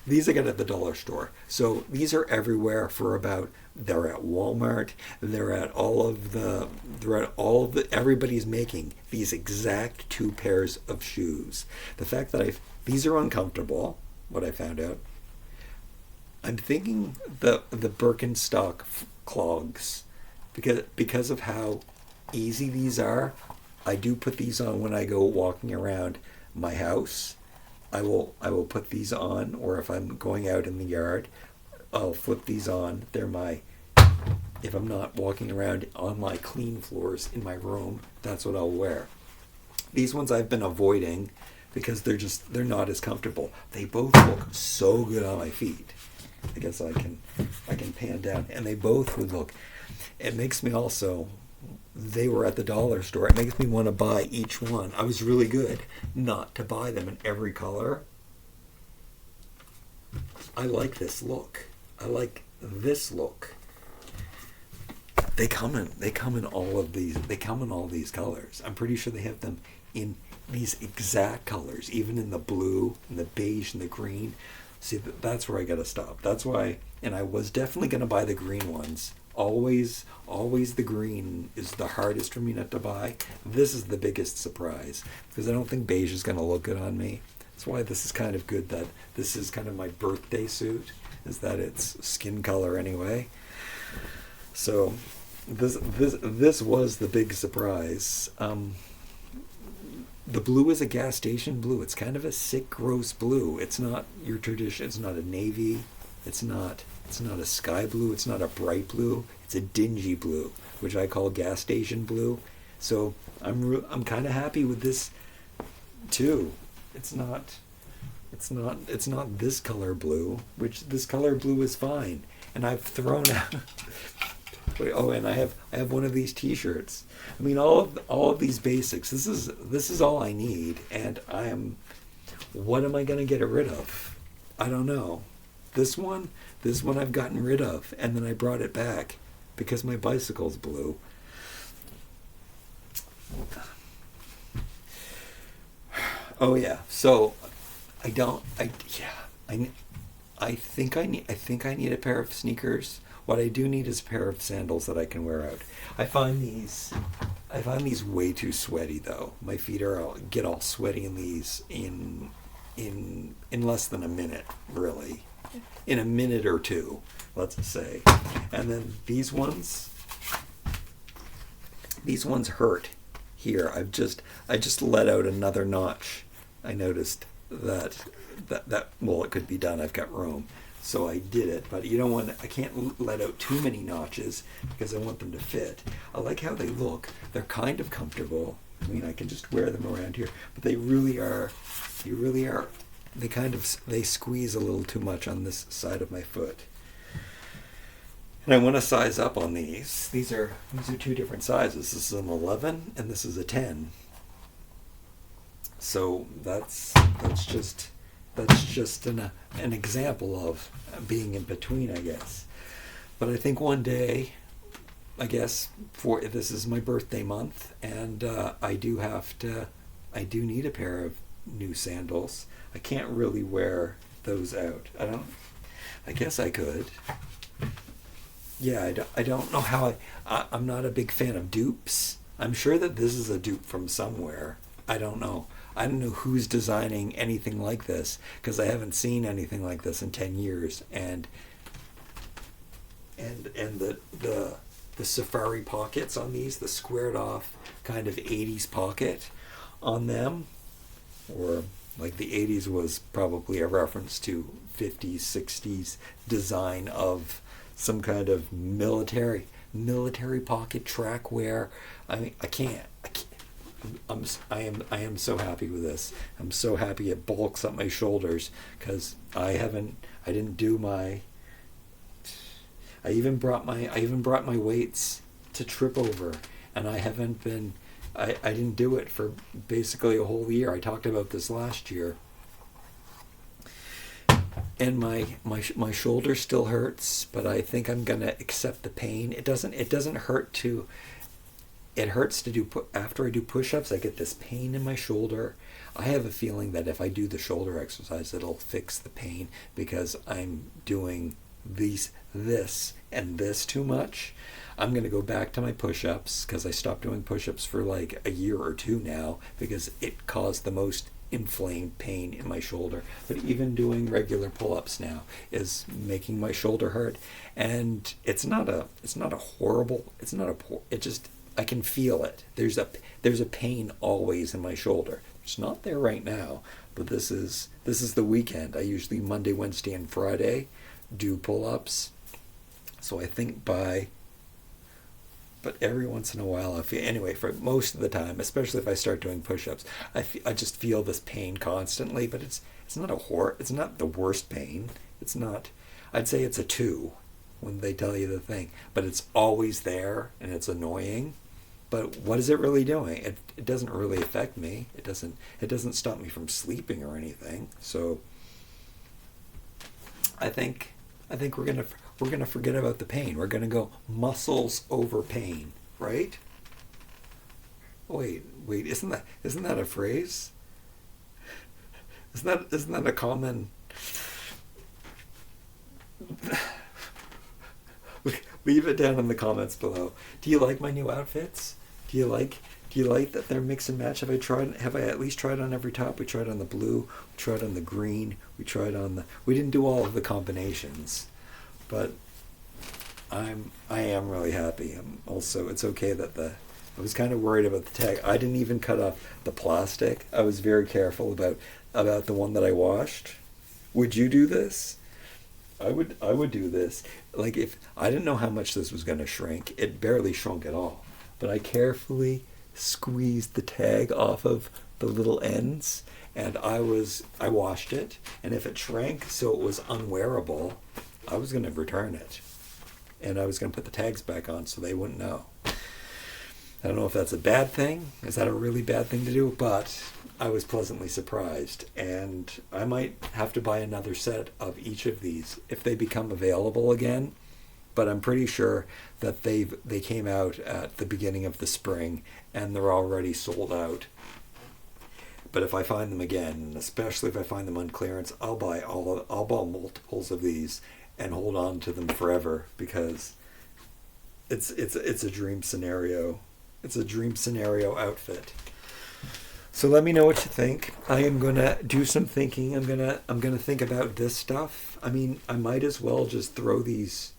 These I got at the dollar store. So these are everywhere for about, they're at Walmart, everybody's making these exact two pairs of shoes. The fact that these are uncomfortable, what I found out. I'm thinking the Birkenstock clogs, because of how easy these are. I do put these on when I go walking around my house. I will put these on, or if I'm going out in the yard, I'll flip these on. If I'm not walking around on my clean floors in my room, that's what I'll wear. These ones I've been avoiding because they're not as comfortable. They both look so good on my feet. I guess I can pan down, and they both would look. It makes me also. They were at the dollar store. It makes me want to buy each one. I was really good not to buy them in every color. I like this look. I like this look. They come in all of these. They come in all these colors. I'm pretty sure they have them in these exact colors, even in the blue and the beige and the green. See, that's where I gotta stop. That's why, and I was definitely gonna buy the green ones. Always the green is the hardest for me not to buy. This is the biggest surprise because I don't think beige is going to look good on me. That's why this is kind of good that this is kind of my birthday suit, is that it's skin color anyway. So this was the big surprise. The blue is a gas station blue. It's kind of a sick, gross blue. It's not your tradition. It's not a navy. It's not a sky blue. It's not a bright blue. It's a dingy blue, which I call gas station blue. So I'm kind of happy with this too. It's not this color blue, which this color blue is fine. And I've thrown out. And I have one of these T-shirts. I mean, all of these basics. This is all I need, and what am I going to get rid of? I don't know. This one I've gotten rid of, and then I brought it back because my bicycle's blue. Oh yeah. So I think I need a pair of sneakers. What I do need is a pair of sandals that I can wear out. I find these way too sweaty though. My feet get all sweaty in these in less than a minute, really. In a minute or two, let's say. And then these ones hurt here. I just let out another notch. I noticed that well, it could be done. I've got room. So I did it, but I can't let out too many notches because I want them to fit. I like how they look. They're kind of comfortable. I mean, I can just wear them around here, but they really are. They squeeze a little too much on this side of my foot. And I want to size up on these. These are two different sizes. This is an 11 and this is a 10. So that's just an example of being in between, I guess. But I think one day, I guess, this is my birthday month, and I do need a pair of new sandals. I can't really wear those out. I guess I could. Yeah, I don't know how I'm not a big fan of dupes. I'm sure that this is a dupe from somewhere. I don't know. I don't know who's designing anything like this because I haven't seen anything like this in 10 years. And the safari pockets on these, the squared off kind of 80s pocket on them, or like the 80s was probably a reference to 50s, 60s design of some kind of military pocket track wear. I mean, I am so happy with this. I'm so happy it bulks up my shoulders because I even brought my weights to trip over, and I didn't do it for basically a whole year. I talked about this last year. And my shoulder still hurts, but I think I'm gonna accept the pain. It doesn't hurt to it hurts to do after I do push-ups. I get this pain in my shoulder. I have a feeling that if I do the shoulder exercise, it'll fix the pain because I'm doing this and this too much. I'm going to go back to my push-ups because I stopped doing push-ups for like a year or two now because it caused the most inflamed pain in my shoulder. But even doing regular pull-ups now is making my shoulder hurt, and it's not a horrible, it just, I can feel it. There's a pain always in my shoulder. It's not there right now, but this is the weekend. I usually Monday, Wednesday, and Friday do pull-ups. So I think but every once in a while, anyway, for most of the time, especially if I start doing push-ups, I just feel this pain constantly. But it's not it's not the worst pain. It's not. I'd say it's a 2 when they tell you the thing, but it's always there and it's annoying. But what is it really doing? It doesn't really affect me. It doesn't stop me from sleeping or anything. So I think we're gonna forget about the pain. We're gonna go muscles over pain, right? Wait, isn't that a phrase? Isn't that a common? Leave it down in the comments below. Do you like my new outfits? Do you like that they're mix and match? Have I at least tried on every top? We tried on the blue, we tried on the green, we didn't do all of the combinations, but I am really happy. It's okay that I was kind of worried about the tag. I didn't even cut off the plastic. I was very careful about the one that I washed. Would you do this? I would do this. Like, if I didn't know how much this was going to shrink, it barely shrunk at all. But I carefully squeezed the tag off of the little ends, and I washed it. And if it shrank so it was unwearable, I was going to return it, and I was going to put the tags back on so they wouldn't know. I don't know if that's a bad thing. Is that a really bad thing to do? But I was pleasantly surprised, and I might have to buy another set of each of these if they become available again. But I'm pretty sure that they came out at the beginning of the spring and they're already sold out. But if I find them again, especially if I find them on clearance, I'll buy multiples of these and hold on to them forever, because it's a dream scenario. It's a dream scenario outfit. So let me know what you think. I am gonna do some thinking. I'm gonna think about this stuff. I mean, I might as well just throw these.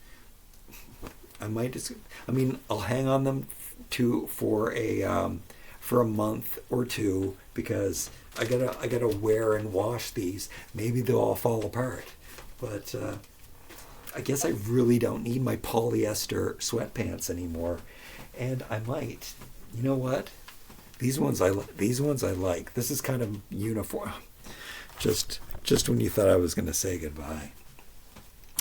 I'll hang on them for a month or two, because I gotta wear and wash these. Maybe they'll all fall apart, but I guess I really don't need my polyester sweatpants anymore, and I might. You know what? These ones I like. This is kind of uniform. Just when you thought I was gonna say goodbye.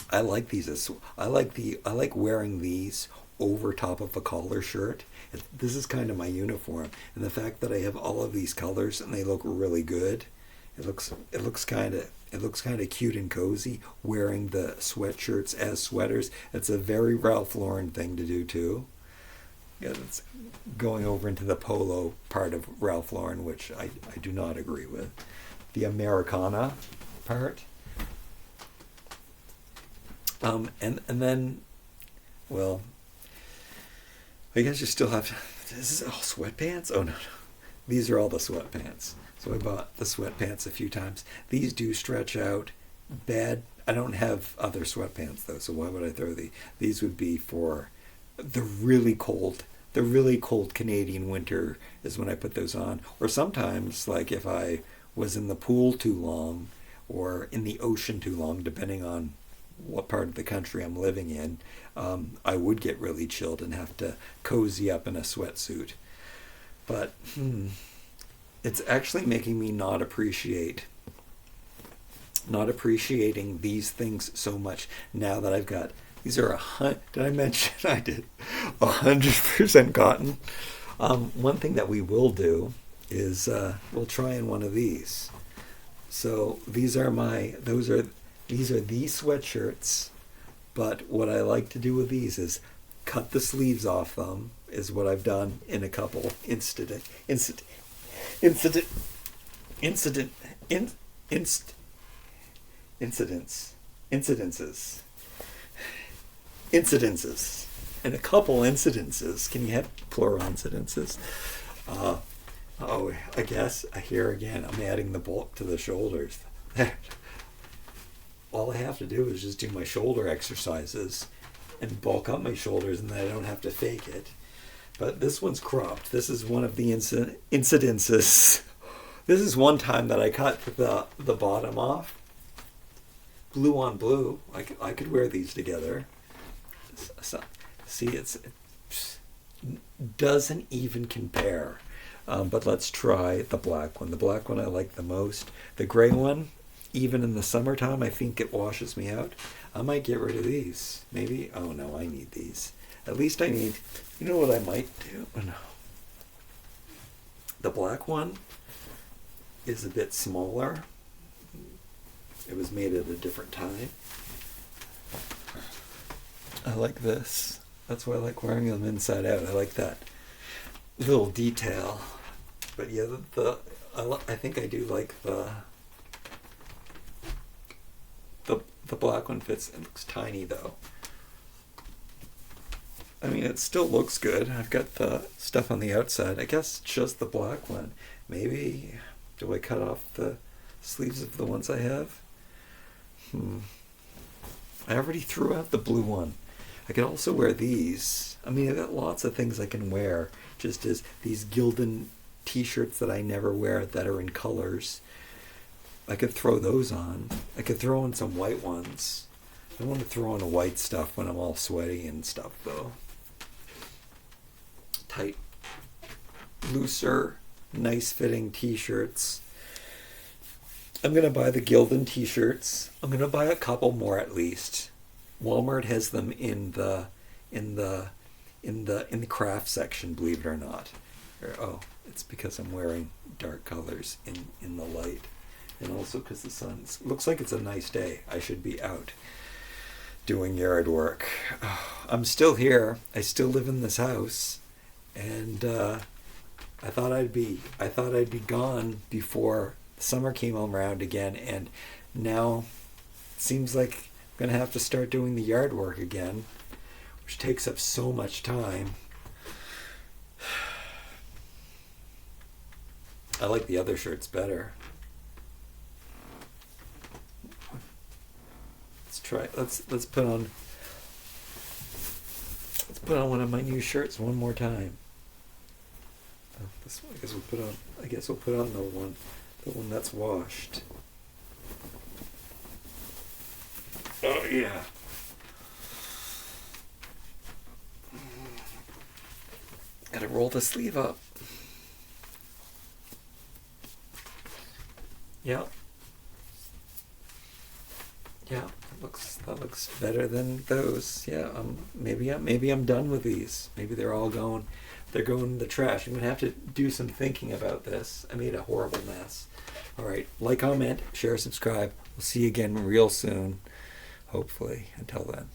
I like these. I like wearing these over top of a collar shirt. This is kind of my uniform, and the fact that I have all of these colors and they look really good. It looks kind of cute and cozy wearing the sweatshirts as sweaters. It's a very Ralph Lauren thing to do too. Yeah, it's going over into the polo part of Ralph Lauren, which I do not agree with. The Americana part. And then, well, I guess you still have to, is this all sweatpants? Oh no. These are all the sweatpants. So I bought the sweatpants a few times. These do stretch out bad. I don't have other sweatpants though, so why would I throw these? These would be for the really cold Canadian winter is when I put those on. Or sometimes, like if I was in the pool too long or in the ocean too long, depending on what part of the country I'm living in, I would get really chilled and have to cozy up in a sweatsuit. But it's actually making me not appreciating these things so much now that I've got. These are did I mention I did 100% cotton? One thing that we will do is we'll try in one of these. So these are these sweatshirts, but what I like to do with these is cut the sleeves off them is what I've done in a couple incident incident incident in, inst, incidents incidences incidences and a couple incidences. Can you have plural incidences? Oh, I guess here again I'm adding the bulk to the shoulders. All I have to do is just do my shoulder exercises and bulk up my shoulders, and then I don't have to fake it. But this one's cropped. This is one of the incidences. This is one time that I cut the bottom off. Blue on blue. I could wear these together. So, see, it doesn't even compare. But let's try the black one. The black one I like the most. The gray one, even in the summertime, I think it washes me out. I might get rid of these. Maybe. Oh no, I need these. At least I need. You know what I might do? Oh no. The black one is a bit smaller. It was made at a different time. I like this. That's why I like wearing them inside out. I like that little detail. But yeah, I think I do like the black one fits. It looks tiny though. I mean, it still looks good. I've got the stuff on the outside. I guess just the black one. Maybe do I cut off the sleeves of the ones I have? I already threw out the blue one. I could also wear these. I mean, I've got lots of things I can wear, just as these Gildan t-shirts that I never wear that are in colors. I could throw those on. I could throw on some white ones. I don't want to throw on a white stuff when I'm all sweaty and stuff, though. Tight, looser, nice-fitting t-shirts. I'm going to buy the Gildan t-shirts. I'm going to buy a couple more at least. Walmart has them in the craft section, believe it or not. Oh, it's because I'm wearing dark colors in the light. And also because the sun looks like it's a nice day. I should be out doing yard work. I'm still here. I still live in this house, and I thought I'd be gone before summer came around again. And now it seems like I'm gonna have to start doing the yard work again, which takes up so much time. I like the other shirts better. Let's put on one of my new shirts one more time. Oh, this one, I guess we'll put on the one that's washed. Oh yeah. Gotta roll the sleeve up. Yeah. Yeah, that looks better than those. Yeah, maybe I'm done with these. Maybe they're going in the trash. I'm gonna have to do some thinking about this. I made a horrible mess. All right, like, comment, share, subscribe. We'll see you again real soon, hopefully. Until then.